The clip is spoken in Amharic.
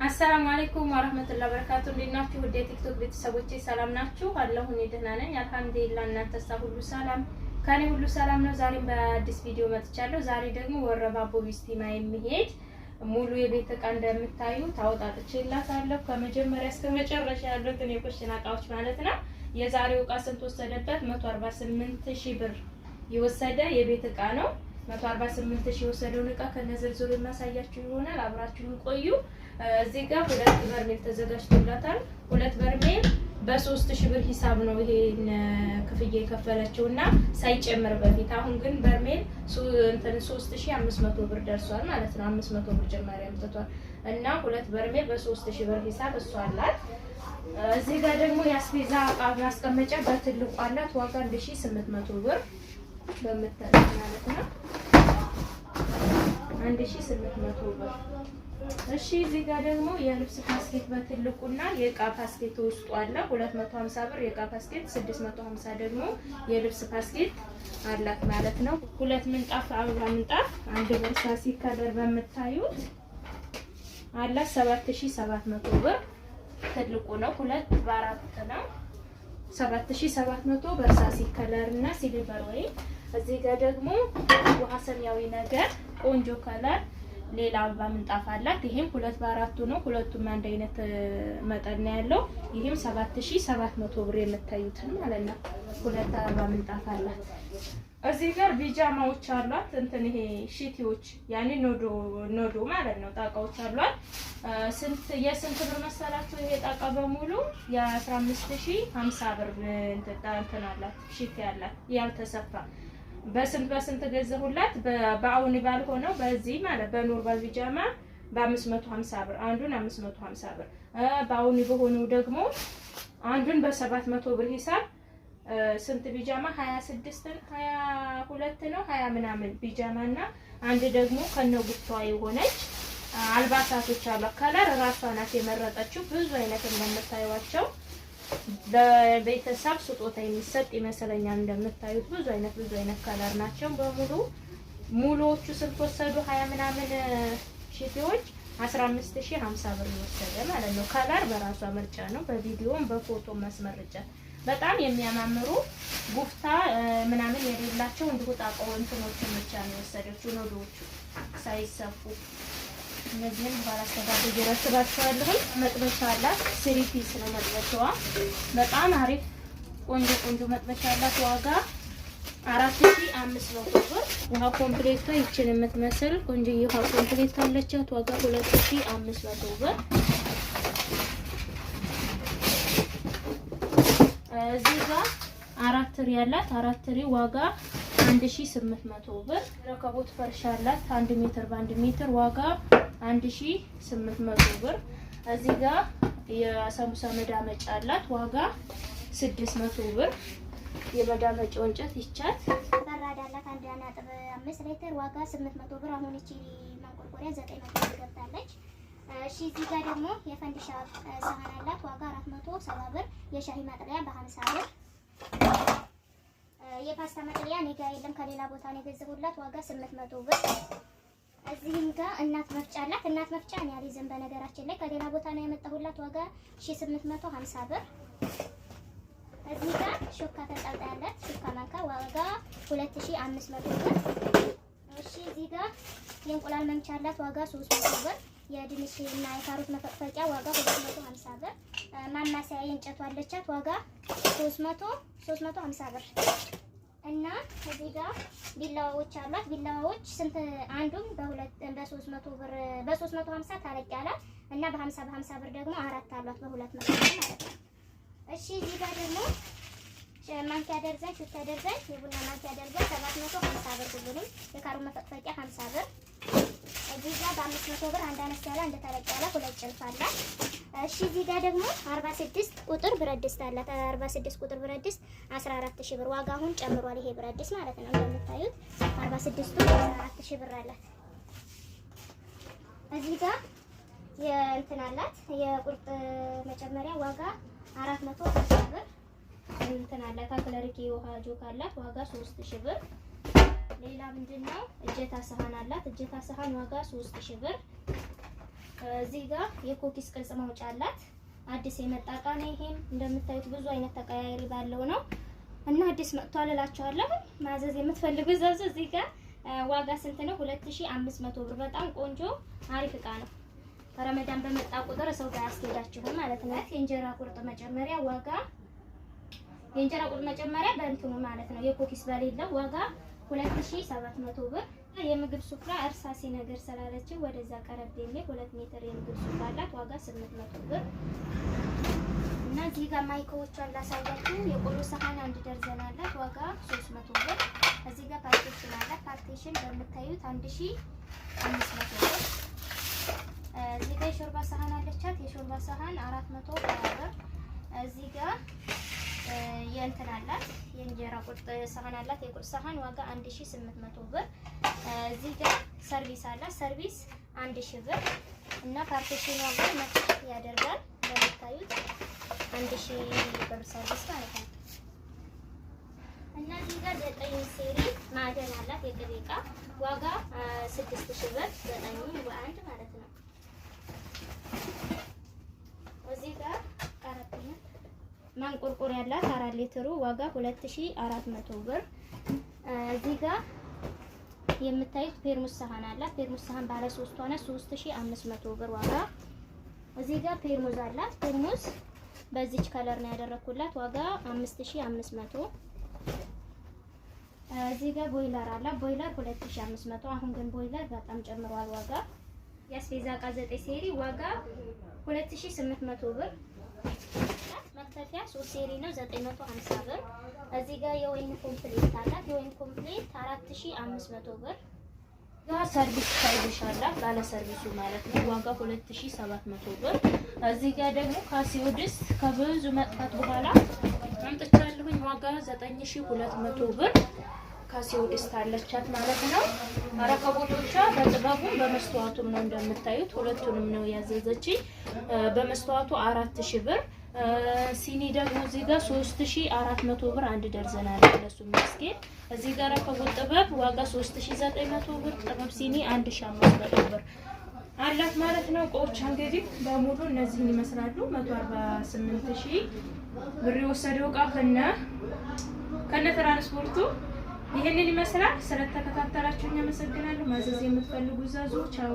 አሰላሙ አለይኩም ወራህመቱላሂ ወበረካቱ። እንዴት ናችሁ? ወደ ቲክቶክ ቤተሰቦቼ ሰላም ናችሁ? አለሁ እኔ ደህና ነኝ አልሐምዱሊላህ። እናንተስ ሁሉ ሰላም? ከኔ ሁሉ ሰላም ነው። ዛሬም በአዲስ ቪዲዮ መጥቻለሁ። ዛሬ ደግሞ ወረባቦ ቢስቲማ የሚሄድ ሙሉ የቤት ዕቃ እንደምታዩት አወጣጥቼላታለሁ። ከመጀመሪያ እስከ መጨረሻ ያሉትን የኩሽና ዕቃዎች ማለት ነው። የዛሬው ዕቃ ስንት ወሰደበት? 148,000 ብር የወሰደ የቤት ዕቃ ነው። 148,000 የወሰደውን ዕቃ ከነዝርዝሩ የማሳያችሁ ይሆናል። አብራችሁን ቆዩ። እዚህ ጋር 2 በርሜል ተዘጋጅቶላታል። 2 በርሜል በ3000 ብር ሂሳብ ነው ይሄን ክፍያ የከፈለችውና ሳይጨምር በፊት። አሁን ግን በርሜል 3500 ብር ደርሷል ማለት ነው። 500 ብር ጭማሪ አምጥቷል እና 2 በርሜል በ3000 ብር ሂሳብ እሷ አላት። እዚህ ጋር ደግሞ የአስቤዛ ዕቃ ማስቀመጫ በትልቁ አላት። ዋጋ 1800 ብር በመታጠቅ ማለት ነው። 1800 ብር። እሺ እዚህ ጋር ደግሞ የልብስ ፓስኬት በትልቁና የዕቃ ፓስኬት ውስጡ አለ 250 ብር የዕቃ ፓስኬት፣ 650 ደግሞ የልብስ ፓስኬት አላት ማለት ነው። 2 ምንጣፍ አበባ ምንጣፍ አንድ በርሳሲ ከለር በመታዩት አላት 7700 ብር ትልቁ ነው። 2 በ4 ነው 7700 በርሳሲ ከለር እና ሲልቨር ወይ። እዚህ ጋር ደግሞ ውሃ ሰማያዊ ነገር ቆንጆ ከለር ሌላ አበባ ምንጣፍ አላት። ይሄም 2 በ4 ነው። ሁለቱም አንድ አይነት መጠን ነው ያለው። ይሄም 7700 ብር የምታዩትን ማለት ነው። 2 አበባ ምንጣፍ አላት። እዚህ ጋር ቢጃማዎች አሏት። እንትን ይሄ ሺቲዎች ያኔ ኖዶ ማለት ነው። ጣቃዎች አሏት። የስንት ብር መሰላችሁ? ይሄ ጣቃ በሙሉ የ15050 ብር እንትን አላት። ሺቲ አላት ያልተሰፋ። በስንት ገዘሁላት? በአውኒ ባልሆነው በዚህ ማለት በኖርማል ቢጃማ በ550 ብር አንዱን 550 ብር። በአውኒ በሆነው ደግሞ አንዱን በ700 ብር ሂሳብ ስንት ቢጃማ 22 ነው 20 ምናምን ቢጃማና አንድ ደግሞ ከነጉቷ የሆነች አልባሳቶች አሉ። ከለር ራሷ ናት የመረጠችው። ብዙ አይነት እንደምታዩዋቸው ለቤተሰብ ስጦታ የሚሰጥ ይመስለኛል። እንደምታዩት ብዙ አይነት ከለር ናቸው በሙሉ። ሙሉዎቹ ስንት ወሰዱ? 20 ምናምን ሺቲዎች 15050 ብር ወሰደ ማለት ነው። ከለር በራሷ ምርጫ ነው። በቪዲዮም በፎቶ ማስመረጫ በጣም የሚያማምሩ ጉፍታ ምናምን የሌላቸው እንዲሁ ጣቃው እንትኖችን ብቻ ነው የወሰደችው። ኖዶዎቹ ሳይሰፉ እነዚህን በኋላ አስተካክዬ እረትባቸዋለሁ። መጥበሻ አላት። 3 ፒስ ነው መጥበሻዋ። በጣም አሪፍ ቆንጆ መጥበሻ አላት። ዋጋ 4500 ብር። ውሃ ኮምፕሌቷ ይችን የምትመስል ቆንጆ ውሃ ኮምፕሌት አለቻት። ዋጋ 2500 ብር። እዚህ ጋር 4 ትሪ ያላት 4 ትሪ ዋጋ 1800 ብር። ረከቦት ፈርሻ አላት 1 ሜትር በ1 ሜትር ዋጋ 1800 ብር። እዚህ ጋር የሰሙሳ መዳመጫ አላት ዋጋ 600 ብር። የመዳመጫው እንጨት ይቻት በራዳ አላት 1.5 ሊትር ዋጋ 800 ብር። አሁን እቺ ማንቆርቆሪያ 900 ብር ገብታለች። እሺ እዚህ ጋር ደግሞ የፈንዲሻ ሳህን አላት ዋጋ 470 ብር። የሻሂ ማጥለያ በ50 ብር። የፓስታ ማጥለያ እኔ ጋር የለም ከሌላ ቦታ ነው የገዛሁላት ዋጋ 800 ብር። እዚህም ጋር እናት መፍጫ አላት። እናት መፍጫ እኔ አልይዝም በነገራችን ላይ ከሌላ ቦታ ነው ያመጣሁላት ዋጋ 1850 ብር። እዚህ ጋር ሹካ ተንጠልጣይ አላት። ሹካ ማንካ ዋጋ 2500 ብር። እሺ እዚህ ጋር የእንቁላል መምቻ አላት ዋጋ 300 ብር። የድንች እና የካሮት መፈቅፈቂያ ዋጋ 250 ብር። ማማሰያ የእንጨቷ አለቻት ዋጋ 350 ብር። እና እዚህ ጋር ቢላዋዎች አሏት። ቢላዋዎች ስንት? አንዱም በ300 ብር በ350 ታረቅ ያላት እና በ50 ብር ደግሞ 4 አሏት በ200 ማለት ነው። እሺ እዚህ ጋር ደግሞ ማንኪያ ደርዘን ሹካ ደርዘን የቡና ማንኪያ ደርዘን 750 ብር ሁሉንም። የካሮት መፈቅፈቂያ 50 ብር። እዚህ ጋር በ500 ብር አንድ አነስ ያለ አንድ ተለቅ ያለ 2 ጭልፍ አላት። እሺ እዚህ ጋር ደግሞ 46 ቁጥር ብረት ድስት አላት። 46 ቁጥር ብረት ድስት 14000 ብር። ዋጋ አሁን ጨምሯል ይሄ ብረት ድስት ማለት ነው። እንደምታዩት 46ቱ 14000 ብር አላት። እዚህ ጋር የእንትን አላት የቁርጥ መጨመሪያ ዋጋ 450 ብር። እንትን አላት አክለሪክ የውሃ ጆክ አላት ዋጋ 3000 ብር። ሌላ ምንድነው? እጀታ ሰሃን አላት። እጀታ ሰሃን ዋጋ 3000 ብር። እዚህ ጋር የኮኪስ ቅርጽ ማውጫ አላት። አዲስ የመጣ እቃ ነው። ይሄም እንደምታዩት ብዙ አይነት ተቀያይሪ ባለው ነው እና አዲስ መጥቷል እላችኋለሁ። ማዘዝ የምትፈልጉ ዘዙ። እዚህ ጋር ዋጋ ስንት ነው? 2500 ብር። በጣም ቆንጆ አሪፍ እቃ ነው። ረመዳን በመጣ ቁጥር ሰው ጋር ያስኬዳችሁም ማለት ነው። የእንጀራ ቁርጥ መጨመሪያ ዋጋ የእንጀራ ቁርጥ መጨመሪያ በእንትኑ ማለት ነው የኮኪስ በሌለው ዋጋ 2700 ብር። የምግብ ሱፍራ እርሳሲ ነገር ስላለችው ወደዛ ቀረብ የሚል 2 ሜትር የምግብ ሱፍራ አላት። ዋጋ 800 ብር እና እዚህ ጋር ማይክሮዎቿን ላሳያችሁ። የቆሎ ሰሃን 1 ደርዘን አላት። ዋጋ 300 ብር። እዚህ ጋር ፓርቲሽን አላት። ፓርቲሽን በምታዩት 1500 ብር። እዚህ ጋር የሾርባ ሰሃን አለቻት። የሾርባ ሰሃን 420 ብር። እዚህ ጋር የእንትን አላት የእንጀራ ቁርጥ ሰሃን አላት። የቁርጥ ሰሃን ዋጋ 1800 ብር። እዚህ ጋር ሰርቪስ አላት። ሰርቪስ 1000 ብር እና ፓርቲሽን ዋጋ ያደርጋል እንደምታዩት 1000 ብር ሰርቪስ ማለት ነው። እና እዚህ ጋር 9 ሴሪ ማዕደን አላት የቅቤ ዕቃ ዋጋ 6000 ብር 9 በአንድ ማለት ነው። እዚህ ጋር ቀረጥኛ ማንቆርቆር ያላት 4 ሊትሩ ዋጋ 2400 ብር። እዚህ ጋር የምታዩት ፔርሙስ ሰሃን አላት። ፔርሙስ ሰሃን ባለ 3 ሆነ 3500 ብር ዋጋ። እዚህ ጋር ፔርሙዝ አላት። ፔርሙዝ በዚች ከለር ነው ያደረኩላት ዋጋ 5500። እዚህ ጋር ቦይለር አላት። ቦይለር 2500። አሁን ግን ቦይለር በጣም ጨምሯል ዋጋ። የአስቤዛ ዕቃ 9 ሴሪ ዋጋ 2800 ብር። መክተፊያ 3 ሴሪ ነው 950 ብር። እዚህ ጋር የወይን ኮምፕሌት አላት። የወይን ኮምፕሌት 4500 ብር። ሰርቪስ ሳይዝሽ አላት ባለ ሰርቪሱ ማለት ነው ዋጋ 2700 ብር። እዚህ ጋር ደግሞ ካሲዮ ድስት ከብዙ መጥፋት በኋላ አምጥቻለሁኝ ዋጋ 9200 ብር። ካሲዮ ድስት አለቻት ማለት ነው። ረከቦቶቿ በጥበቡ በመስተዋቱም ነው እንደምታዩት ሁለቱንም ነው ያዘዘችኝ። በመስተዋቱ 4000 ብር። ሲኒ ደግሞ እዚህ ጋር 3400 ብር 1 ደርዘን አለ ለሱ መስጊድ። እዚህ ጋር ረከቦት ጥበብ ዋጋ 3900 ብር። ጥበብ ሲኒ 1500 ብር አላት ማለት ነው። እቃዎች እንግዲህ በሙሉ እነዚህን ይመስላሉ። 148000 ብር የወሰደው እቃ ከነ ትራንስፖርቱ ይሄንን ይመስላል። ስለተከታተላችሁኝ አመሰግናለሁ። ማዘዝ የምትፈልጉ ዘዙ። ቻው